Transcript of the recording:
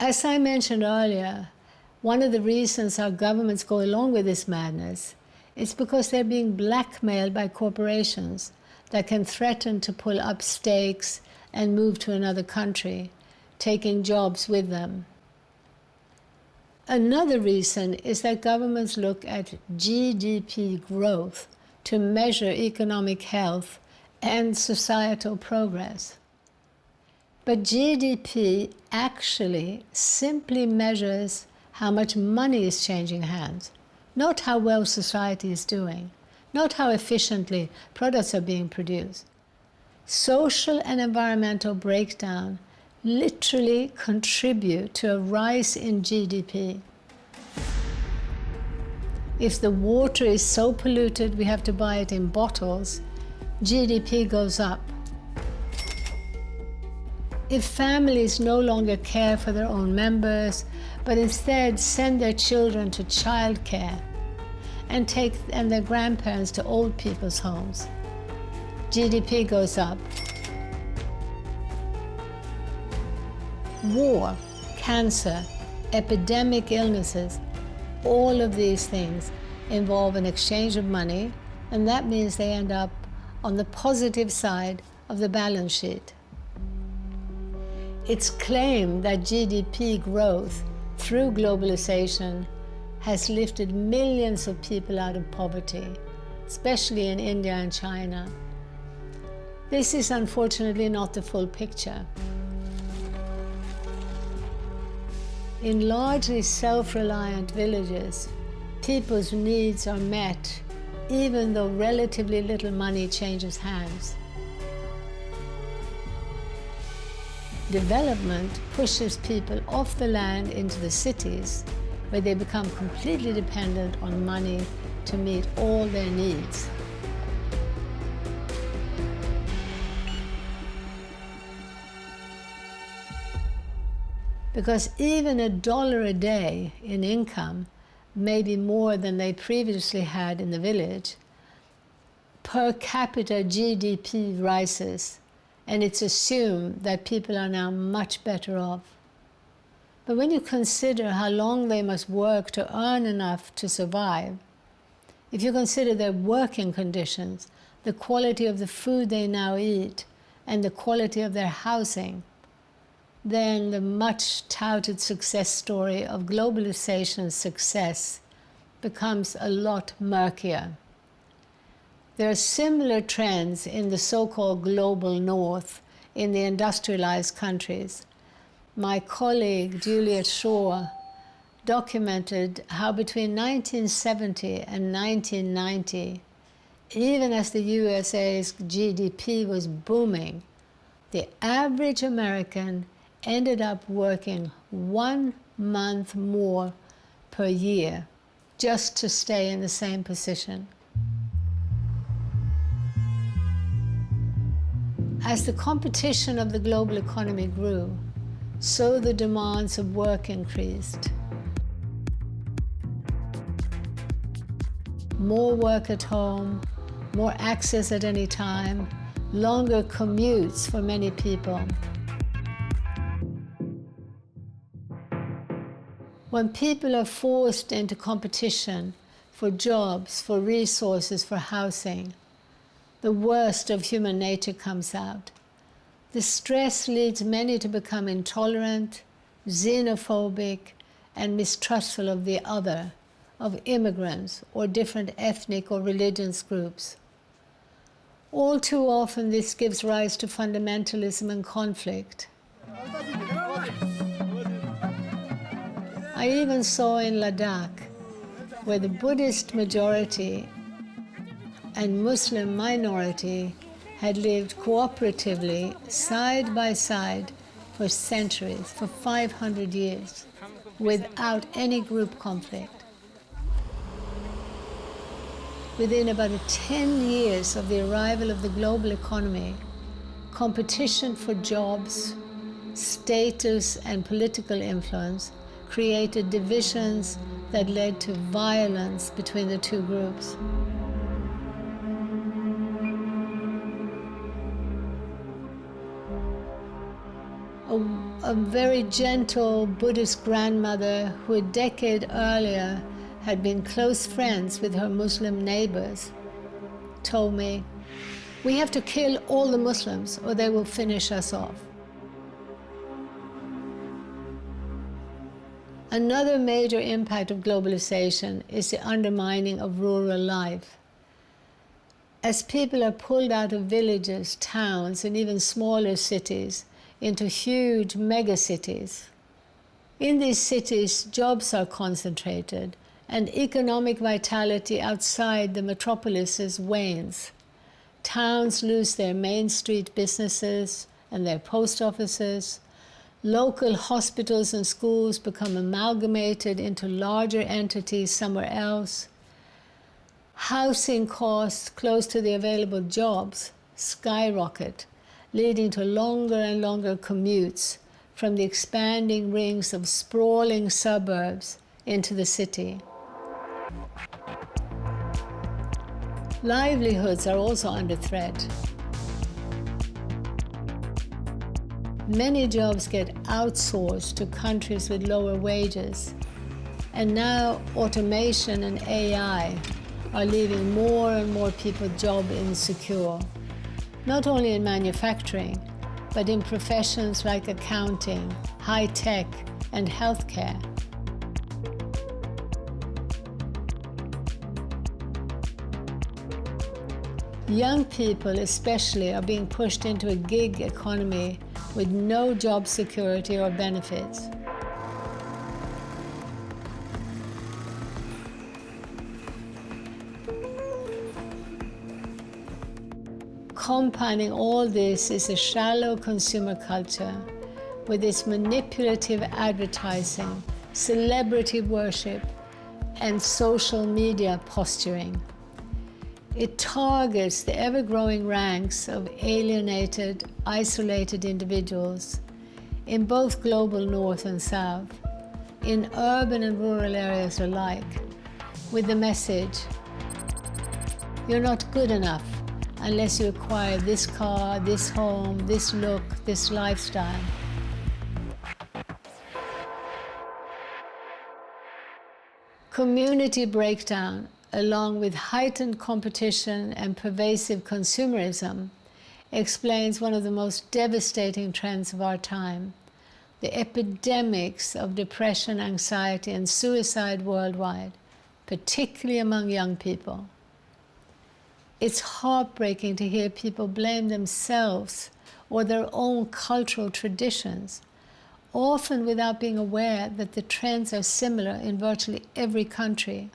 As I mentioned earlier, one of the reasons our governments go along with this madness is because they're being blackmailed by corporations that can threaten to pull up stakes and move to another country, taking jobs with them. Another reason is that governments look at GDP growth to measure economic health and societal progress. But GDP actually simply measures how much money is changing hands, not how well society is doing, not how efficiently products are being produced. Social and environmental breakdown literally contribute to a rise in GDP. If the water is so polluted we have to buy it in bottles, GDP goes up. If families no longer care for their own members, but instead send their children to childcare and their grandparents to old people's homes, GDP goes up. War, cancer, epidemic illnesses, all of these things involve an exchange of money, and that means they end up on the positive side of the balance sheet. It's claimed that GDP growth through globalization has lifted millions of people out of poverty, especially in India and China. This is unfortunately not the full picture. In largely self-reliant villages, people's needs are met even though relatively little money changes hands. Development pushes people off the land into the cities, where they become completely dependent on money to meet all their needs. Because even $1 a day in income may be more than they previously had in the village, per capita GDP rises, and it's assumed that people are now much better off. But when you consider how long they must work to earn enough to survive, if you consider their working conditions, the quality of the food they now eat, and the quality of their housing, then the much touted success story of globalization's success becomes a lot murkier. There are similar trends in the so-called global north in the industrialized countries. My colleague Juliet Shaw documented how between 1970 and 1990, even as the USA's GDP was booming, the average American ended up working 1 month more per year just to stay in the same position. As the competition of the global economy grew, so the demands of work increased. More work at home, more access at any time, longer commutes for many people. When people are forced into competition for jobs, for resources, for housing, the worst of human nature comes out. The stress leads many to become intolerant, xenophobic, and mistrustful of the other, of immigrants or different ethnic or religious groups. All too often, this gives rise to fundamentalism and conflict. I even saw in Ladakh, where the Buddhist majority and Muslim minority had lived cooperatively, side by side, for centuries, for 500 years, without any group conflict. Within about 10 years of the arrival of the global economy, competition for jobs, status, and political influence created divisions that led to violence between the two groups. A a very gentle Buddhist grandmother who a decade earlier had been close friends with her Muslim neighbors, told me, "We have to kill all the Muslims or they will finish us off." Another major impact of globalization is the undermining of rural life. As people are pulled out of villages, towns, and even smaller cities into huge megacities. In these cities, jobs are concentrated, and economic vitality outside the metropolises wanes. Towns lose their main street businesses and their post offices. Local hospitals and schools become amalgamated into larger entities somewhere else. Housing costs close to the available jobs skyrocket, leading to longer and longer commutes from the expanding rings of sprawling suburbs into the city. Livelihoods are also under threat. Many jobs get outsourced to countries with lower wages, and now automation and AI are leaving more and more people job insecure, not only in manufacturing, but in professions like accounting, high tech, and healthcare. Young people especially are being pushed into a gig economy with no job security or benefits. Compounding all this is a shallow consumer culture with its manipulative advertising, celebrity worship, and social media posturing. It targets the ever-growing ranks of alienated, isolated individuals in both global north and south, in urban and rural areas alike, with the message, "You're not good enough unless you acquire this car, this home, this look, this lifestyle." Community breakdown, along with heightened competition and pervasive consumerism, explains one of the most devastating trends of our time, the epidemics of depression, anxiety, and suicide worldwide, particularly among young people. It's heartbreaking to hear people blame themselves or their own cultural traditions, often without being aware that the trends are similar in virtually every country.